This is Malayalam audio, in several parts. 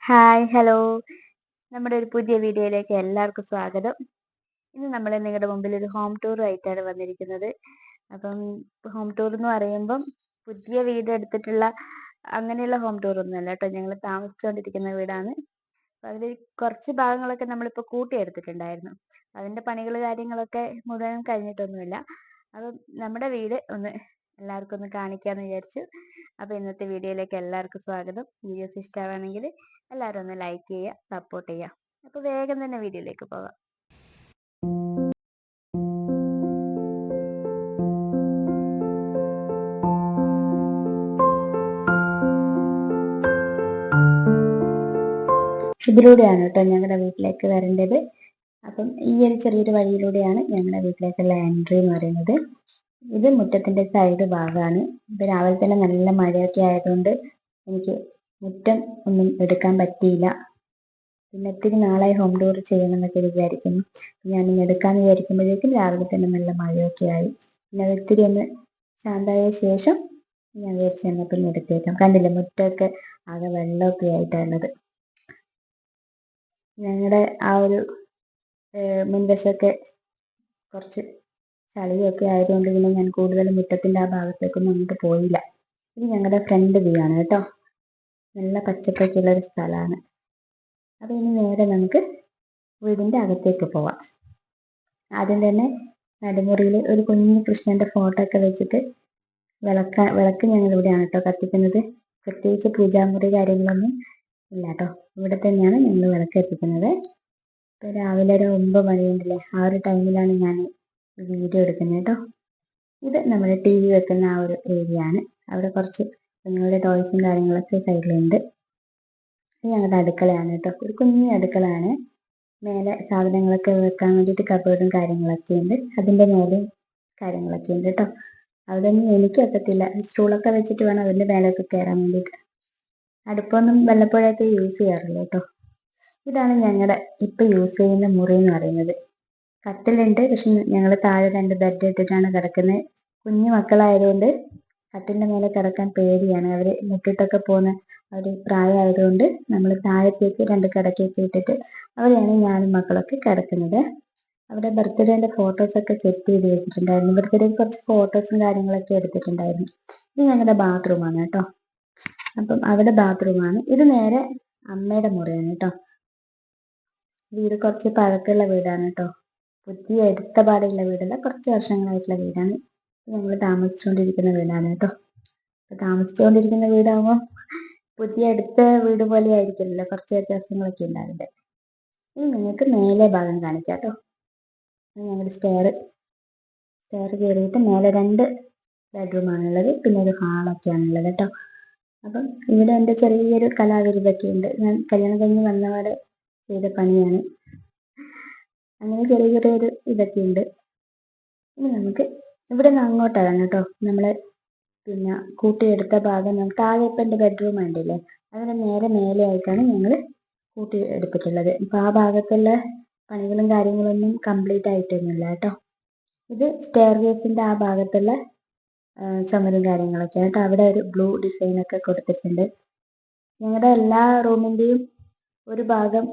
Hi, hello. നമ്മുടെ ഒരു പുതിയ വീഡിയോയിലേക്ക് എല്ലാവർക്കും സ്വാഗതം. ഇന്ന് നമ്മൾ നിങ്ങളുടെ മുമ്പിൽ ഒരു ഹോം ടൂർ ആയിട്ടാണ് വന്നിരിക്കുന്നത്. അപ്പം ഹോം ടൂർ എന്ന് പറയുമ്പം പുതിയ വീട് എടുത്തിട്ടുള്ള അങ്ങനെയുള്ള ഹോം ടൂർ ഒന്നുമല്ല കേട്ടോ. ഞങ്ങൾ താമസിച്ചുകൊണ്ടിരിക്കുന്ന വീടാണ്. അപ്പം അതിൽ കുറച്ച് ഭാഗങ്ങളൊക്കെ നമ്മളിപ്പോൾ കൂട്ടിയെടുത്തിട്ടുണ്ടായിരുന്നു. അതിൻ്റെ പണികൾ കാര്യങ്ങളൊക്കെ മുഴുവൻ കഴിഞ്ഞിട്ടൊന്നുമില്ല. അപ്പം നമ്മുടെ വീട് ഒന്ന് എല്ലാവർക്കും ഒന്ന് കാണിക്കാമെന്ന് വിചാരിച്ചു. അപ്പോൾ ഇന്നത്തെ വീഡിയോയിലേക്ക് എല്ലാവർക്കും സ്വാഗതം. വീഡിയോസ് ഇഷ്ടമാണെങ്കിൽ എല്ലാവരും ഒന്ന് ലൈക്ക് ചെയ്യുക, സപ്പോർട്ട് ചെയ്യുക. അപ്പോൾ വേഗം തന്നെ വീഡിയോയിലേക്ക് പോകാം. ഇതിലൂടെയാണ് കേട്ടോ ഞങ്ങളുടെ വീട്ടിലേക്ക് വരേണ്ടത്. അപ്പം ഈ ഒരു ചെറിയൊരു വഴിയിലൂടെയാണ് ഞങ്ങളുടെ വീട്ടിലേക്കുള്ള എൻട്രി എന്ന് പറയുന്നത്. ഇത് മുറ്റത്തിന്റെ സൈഡ് ഭാഗമാണ്. ഇപ്പൊ രാവിലെ തന്നെ നല്ല മഴയൊക്കെ ആയതുകൊണ്ട് എനിക്ക് മുറ്റം ഒന്നും എടുക്കാൻ പറ്റിയില്ല. പിന്നെ ഒത്തിരി നാളായി ഹോം ടൂർ ചെയ്യണമെന്നൊക്കെ വിചാരിക്കുന്നു. ഞാനിന്ന് എടുക്കാന്ന് വിചാരിക്കുമ്പോഴേക്കും രാവിലെ തന്നെ നല്ല മഴയൊക്കെ ആയി. പിന്നെ അത് ഒത്തിരി ഒന്ന് ശാന്തമായ ശേഷം ഞാൻ വിചാരിച്ചു എന്നാൽ പിന്നെ എടുത്തേക്കാം. കണ്ടില്ലേ, മുറ്റമൊക്കെ ആകെ വെള്ളമൊക്കെ ആയിട്ടാണുള്ളത്. ഞങ്ങളുടെ ആ ഒരു മുൻവശമൊക്കെ കുറച്ച് ചളിയൊക്കെ ആയതുകൊണ്ട് പിന്നെ ഞാൻ കൂടുതലും മുറ്റത്തിന്റെ ആ ഭാഗത്തേക്കൊന്നും അങ്ങോട്ട് പോയില്ല. ഇത് ഞങ്ങളുടെ ഫ്രണ്ട് വ്യൂ ആണ് കേട്ടോ. നല്ല പച്ചപ്പൊക്കെ ഉള്ള ഒരു സ്ഥലമാണ്. അപ്പൊ ഇനി നേരെ നമുക്ക് വീടിന്റെ അകത്തേക്ക് പോവാം. ആദ്യം തന്നെ നടുമുറിയിൽ ഒരു കുഞ്ഞു കൃഷ്ണന്റെ ഫോട്ടോ ഒക്കെ വെച്ചിട്ട് വിളക്ക് ഞങ്ങൾ ഇവിടെയാണ് കേട്ടോ കത്തിക്കുന്നത്. പ്രത്യേകിച്ച് പൂജാമുറി കാര്യങ്ങളൊന്നും ഇല്ല കേട്ടോ. ഇവിടെ തന്നെയാണ് ഞങ്ങൾ വിളക്ക് എത്തിക്കുന്നത്. ഇപ്പൊ രാവിലെ ഒരു 9 മണിയുണ്ടല്ലേ, ആ ഒരു ടൈമിലാണ് ഞാൻ വീഡിയോ എടുക്കുന്നത് കേട്ടോ. ഇത് നമ്മുടെ TV വെക്കുന്ന ആ ഒരു ഏരിയ ആണ്. അവിടെ കുറച്ച് നിങ്ങളുടെ ടോയ്സും കാര്യങ്ങളൊക്കെ സൈഡിലുണ്ട്. ഇത് ഞങ്ങളുടെ അടുക്കളയാണ് കേട്ടോ. ഒരു കുഞ്ഞു അടുക്കളയാണ്. മേലെ സാധനങ്ങളൊക്കെ വെക്കാൻ വേണ്ടിയിട്ട് കബോർഡും കാര്യങ്ങളൊക്കെ ഉണ്ട്. അതിൻ്റെ മേലെയും കാര്യങ്ങളൊക്കെ ഉണ്ട് കേട്ടോ. അവിടെയൊന്നും എനിക്ക് എത്തത്തില്ല. സ്റ്റൂളൊക്കെ വെച്ചിട്ട് വേണം അതിൻ്റെ മേലേക്ക് കയറാൻ വേണ്ടിയിട്ട്. അടുപ്പൊന്നും വല്ലപ്പോഴൊക്കെ യൂസ് ചെയ്യാറുള്ളൂ കേട്ടോ. ഇതാണ് ഞങ്ങളുടെ ഇപ്പം യൂസ് ചെയ്യുന്ന മുറി എന്ന് പറയുന്നത്. കട്ടിലുണ്ട്, പക്ഷെ ഞങ്ങൾ താഴെ 2 ബെഡ് ഇട്ടിട്ടാണ് കിടക്കുന്നത്. കുഞ്ഞു മക്കളായതുകൊണ്ട് കട്ടിലിൻ്റെ മേലെ കിടക്കാൻ പേടിയാണ്. അവർ മുട്ടിട്ടൊക്കെ പോകുന്ന ഒരു പ്രായമായതുകൊണ്ട് നമ്മൾ താഴത്തേക്ക് 2 കിടക്കയൊക്കെ ഇട്ടിട്ട് അവിടെയാണ് ഞാനും മക്കളൊക്കെ കിടക്കുന്നത്. അവിടെ ബർത്ത്ഡേൻ്റെ ഫോട്ടോസൊക്കെ സെറ്റ് ചെയ്ത് വെച്ചിട്ടുണ്ടായിരുന്നു. ബർത്ത്ഡേക്ക് കുറച്ച് ഫോട്ടോസും കാര്യങ്ങളൊക്കെ എടുത്തിട്ടുണ്ടായിരുന്നു. ഇത് ഞങ്ങളുടെ ബാത്റൂമാണ് കേട്ടോ. അപ്പം അവിടെ ബാത്റൂമാണ്. ഇത് നേരെ അമ്മയുടെ മുറിയാണ് കേട്ടോ. വീട് കുറച്ച് പഴക്കമുള്ള വീടാണ് കേട്ടോ. പുതിയ എടുത്ത പാടുള്ള വീടല്ല, കുറച്ച് വർഷങ്ങളായിട്ടുള്ള വീടാണ്. ഞങ്ങൾ താമസിച്ചുകൊണ്ടിരിക്കുന്ന വീടാണ് കേട്ടോ. താമസിച്ചുകൊണ്ടിരിക്കുന്ന വീടാകുമ്പോൾ പുതിയ അടുത്ത വീട് പോലെ ആയിരിക്കില്ലല്ലോ, കുറച്ച് വ്യത്യാസങ്ങളൊക്കെ ഉണ്ടാവില്ലേ. ഇനി നിങ്ങൾക്ക് മേലെ ഭാഗം കാണിക്കാം കേട്ടോ. ഞങ്ങളുടെ സ്റ്റെയർ കയറിയിട്ട് മേലെ 2 ബെഡ്റൂമാണുള്ളത്, പിന്നെ ഒരു ഹാളൊക്കെയാണുള്ളത് കേട്ടോ. അപ്പം ഇവിടെ എൻ്റെ ചെറിയൊരു കലാവിരുതൊക്കെ ഉണ്ട്. ഞാൻ കല്യാണം കഴിഞ്ഞ് വന്നപാടെ ചെയ്ത പണിയാണ്. അങ്ങനെ ചെറിയ ചെറിയൊരു ഇതൊക്കെ ഉണ്ട്. ഇനി നമുക്ക് ഇവിടെ നിന്ന് അങ്ങോട്ടാണ് കേട്ടോ നമ്മൾ പിന്നെ കൂട്ടിയെടുത്ത ഭാഗം. താഴെ ഇപ്പം എൻ്റെ ബെഡ്റൂം ഉണ്ടല്ലേ, അതിന് നേരെ മേലെ ആയിട്ടാണ് ഞങ്ങൾ കൂട്ടി എടുത്തിട്ടുള്ളത്. അപ്പം ആ ഭാഗത്തുള്ള പണികളും കാര്യങ്ങളൊന്നും കംപ്ലീറ്റ് ആയിട്ടൊന്നുമില്ല കേട്ടോ. ഇത് സ്റ്റെയർ കേസിൻ്റെ ആ ഭാഗത്തുള്ള ചുമരും കാര്യങ്ങളൊക്കെ കേട്ടോ. അവിടെ ഒരു ബ്ലൂ ഡിസൈനൊക്കെ കൊടുത്തിട്ടുണ്ട്. ഞങ്ങളുടെ എല്ലാ റൂമിൻ്റെയും ഒരു ഭാഗം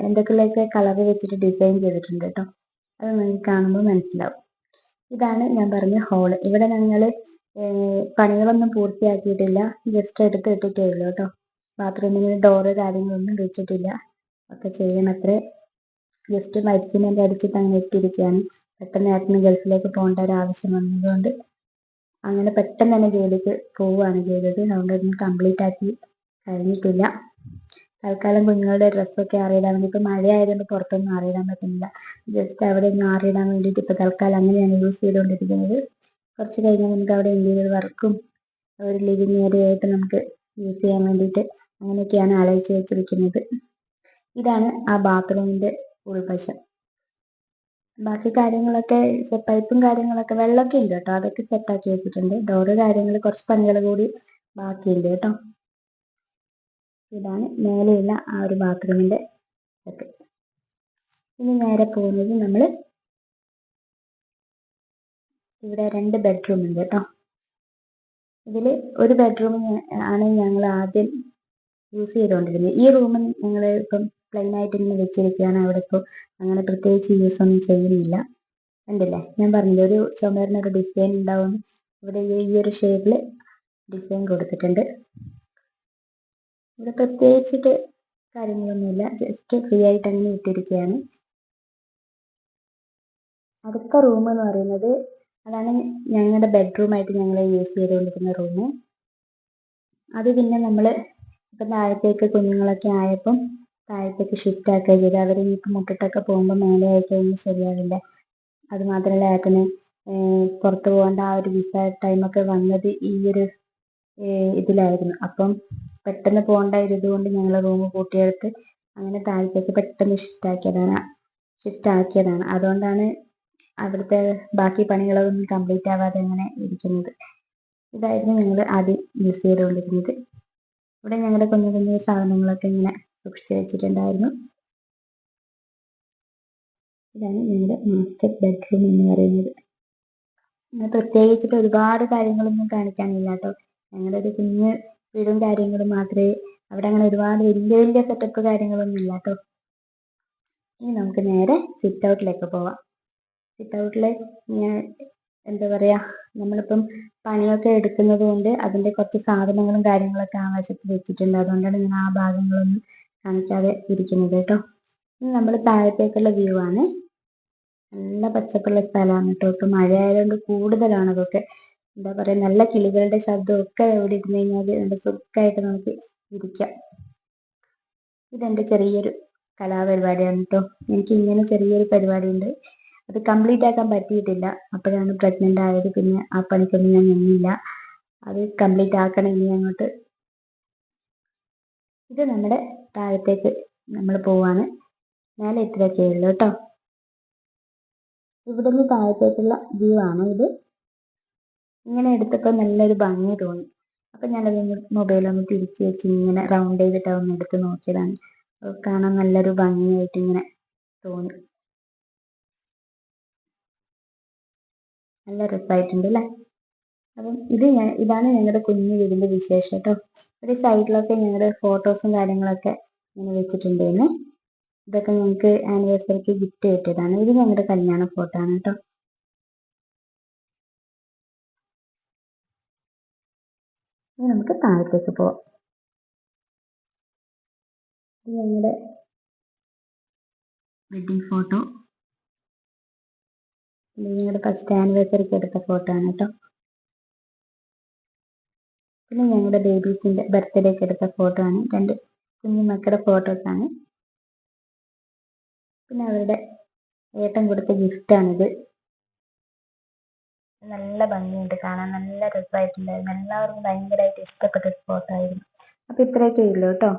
എന്തൊക്കെയൊക്കെ കളർ വെച്ചിട്ട് ഡിസൈൻ ചെയ്തിട്ടുണ്ട് കേട്ടോ. അത് നിങ്ങൾക്ക് കാണുമ്പോൾ മനസ്സിലാവും. ഇതാണ് ഞാൻ പറഞ്ഞ ഹോള്. ഇവിടെ ഞങ്ങൾ പണികളൊന്നും പൂർത്തിയാക്കിയിട്ടില്ല, ജസ്റ്റ് എടുത്ത് ഇട്ടിട്ടേ ഉള്ളൂ കേട്ടോ. ബാത്റൂമിന് ഡോറ് കാര്യങ്ങളൊന്നും വെച്ചിട്ടില്ല, ഒക്കെ ചെയ്യണത്രേ. ജസ്റ്റ് വൈറ്റ് സിമെന്റ് അടിച്ചിട്ട് അങ്ങനെ ഇട്ടിരിക്കുകയാണ്. പെട്ടെന്ന് ഏട്ടന് ഗൾഫിലേക്ക് പോകേണ്ട ഒരു ആവശ്യം വന്നതുകൊണ്ട് അങ്ങനെ പെട്ടെന്ന് തന്നെ ജോലിക്ക് പോവുകയാണ് ചെയ്തത്. അതുകൊണ്ടൊന്നും കംപ്ലീറ്റ് ആക്കി കഴിഞ്ഞിട്ടില്ല. തൽക്കാലം കുഞ്ഞുങ്ങളുടെ ഡ്രസ്സൊക്കെ ആറിയിടാൻ വേണ്ടി, ഇപ്പം മഴ ആയതുകൊണ്ട് പുറത്തൊന്നും ആറിയിടാൻ പറ്റുന്നില്ല. ജസ്റ്റ് അവിടെ ഒന്ന് ആറിയിടാൻ വേണ്ടിയിട്ട് ഇപ്പം തൽക്കാലം അങ്ങനെയാണ് യൂസ് ചെയ്തുകൊണ്ടിരിക്കുന്നത്. കുറച്ച് കഴിഞ്ഞാൽ നമുക്ക് അവിടെ ഇന്റീരിയർ വർക്കും ഒരു ലിവിങ് ഏരിയ ആയിട്ട് നമുക്ക് യൂസ് ചെയ്യാൻ വേണ്ടിയിട്ട് അങ്ങനെയൊക്കെയാണ് ആലോചിച്ച് വെച്ചിരിക്കുന്നത്. ഇതാണ് ആ ബാത്റൂമിൻ്റെ ഉൾവശം. ബാക്കി കാര്യങ്ങളൊക്കെ പൈപ്പും കാര്യങ്ങളൊക്കെ വെള്ളമൊക്കെ ഉണ്ട് കേട്ടോ. അതൊക്കെ സെറ്റാക്കി വെച്ചിട്ടുണ്ട്. ഡോറ് കാര്യങ്ങൾ കുറച്ച് പണികൾ കൂടി ബാക്കിയുണ്ട് കേട്ടോ. ഇതാണ് മേലെയുള്ള ആ ഒരു ബാത്റൂമിൻ്റെ ഒക്കെ. ഇനി നേരെ പോകുന്നത് നമ്മൾ ഇവിടെ 2 ബെഡ്റൂം ഉണ്ട് കേട്ടോ. ഇതിൽ ഒരു ബെഡ്റൂം ആണ് ഞങ്ങൾ ആദ്യം യൂസ് ചെയ്തുകൊണ്ടിരുന്നത്. ഈ റൂം ഞങ്ങൾ ഇപ്പം പ്ലെയിൻ ആയിട്ട് ഇങ്ങനെ വെച്ചിരിക്കുകയാണ്. അവിടെ ഇപ്പോൾ അങ്ങനെ പ്രത്യേകിച്ച് യൂസ് ഒന്നും ചെയ്യുന്നില്ല. കണ്ടില്ലേ, ഞാൻ പറഞ്ഞില്ലേ ഒരു ചുമരിനൊരു ഡിസൈൻ ഉണ്ടാവും. ഇവിടെ ഈ ഒരു ഷേപ്പിൽ ഡിസൈൻ കൊടുത്തിട്ടുണ്ട്. ഇവിടെ പ്രത്യേകിച്ചിട്ട് കാര്യങ്ങളൊന്നുമില്ല, ജസ്റ്റ് ഫ്രീ ആയിട്ട് അങ്ങനെ ഇട്ടിരിക്കുകയാണ്. അടുത്ത റൂം എന്ന് പറയുന്നത് അതാണ് ഞങ്ങളുടെ ബെഡ്റൂമായിട്ട് ഞങ്ങൾ യൂസ് ചെയ്തുകൊണ്ടിരിക്കുന്ന റൂം. അത് പിന്നെ നമ്മൾ ഇപ്പം താഴത്തേക്ക് കുഞ്ഞുങ്ങളൊക്കെ ആയപ്പം താഴത്തേക്ക് ഷിഫ്റ്റ് ആക്കുക ചെയ്ത്. അവർ ഇനിയിപ്പോൾ മുട്ടിട്ടൊക്കെ പോകുമ്പോൾ മേലെ ആയി കഴിഞ്ഞാൽ ശരിയാവില്ല. അത് മാത്രമല്ല ഏട്ടന് പുറത്ത് പോകേണ്ട ആ ഒരു വിസ ടൈമൊക്കെ വന്നത് ഈ ഒരു ഇതിലായിരുന്നു. അപ്പം പെട്ടെന്ന് പോകേണ്ട ഒരു ഇതുകൊണ്ട് ഞങ്ങൾ റൂം പൂട്ടിയെടുത്ത് അങ്ങനെ താഴത്തേക്ക് പെട്ടെന്ന് ഷിഫ്റ്റ് ആക്കിയതാണ്. അതുകൊണ്ടാണ് അവിടുത്തെ ബാക്കി പണികളൊന്നും കംപ്ലീറ്റ് ആവാതെ അങ്ങനെ ഇരിക്കുന്നത്. ഇതായിരുന്നു ഞങ്ങൾ ആദ്യം യൂസ് ചെയ്തുകൊണ്ടിരുന്നത്. ഇവിടെ ഞങ്ങളുടെ കുഞ്ഞു കുഞ്ഞു സാധനങ്ങളൊക്കെ ഇങ്ങനെ സൂക്ഷിച്ച് വെച്ചിട്ടുണ്ടായിരുന്നു. ഇതാണ് ഞങ്ങളുടെ മാസ്റ്റർ ബെഡ്റൂം എന്ന് പറയുന്നത്. പ്രത്യേകിച്ചിട്ട് ഒരുപാട് കാര്യങ്ങളൊന്നും കാണിക്കാനില്ല കേട്ടോ. ഞങ്ങളുടെ ഒരു കുഞ്ഞ് വീടും കാര്യങ്ങളും മാത്രമേ അവിടെ അങ്ങനെ ഒരുപാട് വലിയ വലിയ സെറ്റപ്പ് കാര്യങ്ങളൊന്നും ഇല്ല കേട്ടോ. ഇനി നമുക്ക് നേരെ സിറ്റ് ഔട്ടിലേക്ക് പോവാം. സിറ്റ് ഔട്ടിൽ എന്താ പറയുക, നമ്മളിപ്പം പണിയൊക്കെ എടുക്കുന്നത് കൊണ്ട് അതിൻ്റെ കുറച്ച് സാധനങ്ങളും കാര്യങ്ങളൊക്കെ ആ വശത്ത് വെച്ചിട്ടുണ്ട്. അതുകൊണ്ടാണ് ഞാൻ ആ ഭാഗങ്ങളൊന്നും കാണിക്കാതെ ഇരിക്കുന്നത് കേട്ടോ. ഇനി നമ്മൾ താഴത്തേക്കുള്ള വ്യൂ ആണ്. നല്ല പച്ചപ്പുള്ള സ്ഥലമാണ് കേട്ടോ. ഇപ്പം മഴ ആയതുകൊണ്ട് കൂടുതലാണ് അതൊക്കെ. എന്താ പറയുക, നല്ല കിളികളുടെ ശബ്ദമൊക്കെ എവിടെ ഇരുന്ന് കഴിഞ്ഞാൽ നല്ല സുഖമായിട്ട് നമുക്ക് ഇരിക്കാം. ഇതെൻ്റെ ചെറിയൊരു കലാപരിപാടിയാണ് കേട്ടോ. എനിക്ക് ഇങ്ങനെ ചെറിയൊരു പരിപാടി ഉണ്ട്. അത് കംപ്ലീറ്റ് ആക്കാൻ പറ്റിയിട്ടില്ല. അപ്പോഴാണ് പ്രഗ്നൻ്റ് ആയത്. പിന്നെ ആ പണിക്കൊന്നും ഞാൻ നിന്നില്ല. അത് കംപ്ലീറ്റ് ആക്കണം ഇനി അങ്ങോട്ട്. ഇത് നമ്മുടെ താഴത്തേക്ക് നമ്മൾ പോവാണ്. മേലെ ഇത്രയൊക്കെ ഉള്ളൂ കേട്ടോ. ഇവിടുന്ന് താഴത്തേക്കുള്ള വ്യൂ ആണ് ഇത്. ഇങ്ങനെ എടുത്തപ്പോൾ നല്ലൊരു ഭംഗി തോന്നി. അപ്പം ഞാനത് മൊബൈലൊന്ന് തിരിച്ച് വെച്ച് ഇങ്ങനെ റൗണ്ട് ചെയ്തിട്ട് ഒന്ന് എടുത്ത് നോക്കിയതാണ്. കാണാൻ നല്ലൊരു ഭംഗിയായിട്ട് ഇങ്ങനെ തോന്നി. നല്ല രസമായിട്ടുണ്ട് അല്ലേ? അപ്പം ഇതാണ് ഞങ്ങളുടെ കുഞ്ഞു വീടിൻ്റെ വിശേഷം കേട്ടോ. ഒരു സൈഡിലൊക്കെ ഞങ്ങളുടെ ഫോട്ടോസും കാര്യങ്ങളൊക്കെ ഇങ്ങനെ വെച്ചിട്ടുണ്ടായിരുന്നു. ഇതൊക്കെ ഞങ്ങൾക്ക് ആനിവേഴ്സറിക്ക് ഗിഫ്റ്റ് കിട്ടിയതാണ്. ഇത് ഞങ്ങളുടെ കല്യാണ ഫോട്ടോ ആണ് കേട്ടോ. ഇനി നമുക്ക് താഴത്തേക്ക് പോവാം. ഇത് ഞങ്ങളുടെ വെഡിങ് ഫോട്ടോ. ഇത് ഞങ്ങളുടെ ഫസ്റ്റ് ആനിവേഴ്സറിക്ക് എടുത്ത ഫോട്ടോ ആണ് കേട്ടോ. പിന്നെ ഞങ്ങളുടെ ബേബീസിൻ്റെ ബർത്ത്ഡേക്ക് എടുത്ത ഫോട്ടോ ആണ്. 2 കുഞ്ഞു മക്കളുടെ ഫോട്ടോസാണ്. പിന്നെ അവരുടെ ഏട്ടൻ കൊടുത്ത ഗിഫ്റ്റാണിത്. നല്ല ഭംഗിയുണ്ട് കാണാൻ, നല്ല രസമായിട്ടുണ്ടായിരുന്നു. എല്ലാവർക്കും ഭയങ്കരമായിട്ട് ഇഷ്ടപ്പെട്ട ഒരു ഫോട്ടോ ആയിരുന്നു. അപ്പോൾ ഇത്രയൊക്കെ ഉള്ളൂ കേട്ടോ.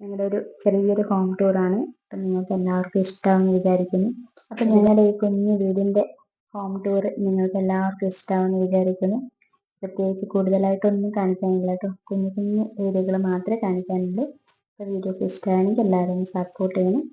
ഞങ്ങളുടെ ഒരു ചെറിയൊരു ഹോം ടൂറാണ്. അപ്പം നിങ്ങൾക്ക് എല്ലാവർക്കും ഇഷ്ടമാണെന്ന് വിചാരിക്കുന്നു. അപ്പം ഞങ്ങളുടെ ഈ കുഞ്ഞു വീടിൻ്റെ ഹോം ടൂർ നിങ്ങൾക്ക് എല്ലാവർക്കും ഇഷ്ടമാണെന്ന് വിചാരിക്കുന്നു. പ്രത്യേകിച്ച് കൂടുതലായിട്ടൊന്നും കാണിക്കാനില്ല കേട്ടോ. കുഞ്ഞു കുഞ്ഞു വീഡിയോകൾ മാത്രമേ കാണിക്കാനുള്ളൂ. അപ്പോൾ വീഡിയോസ് ഇഷ്ടമാണെങ്കിൽ എല്ലാവരും സപ്പോർട്ട് ചെയ്യണം.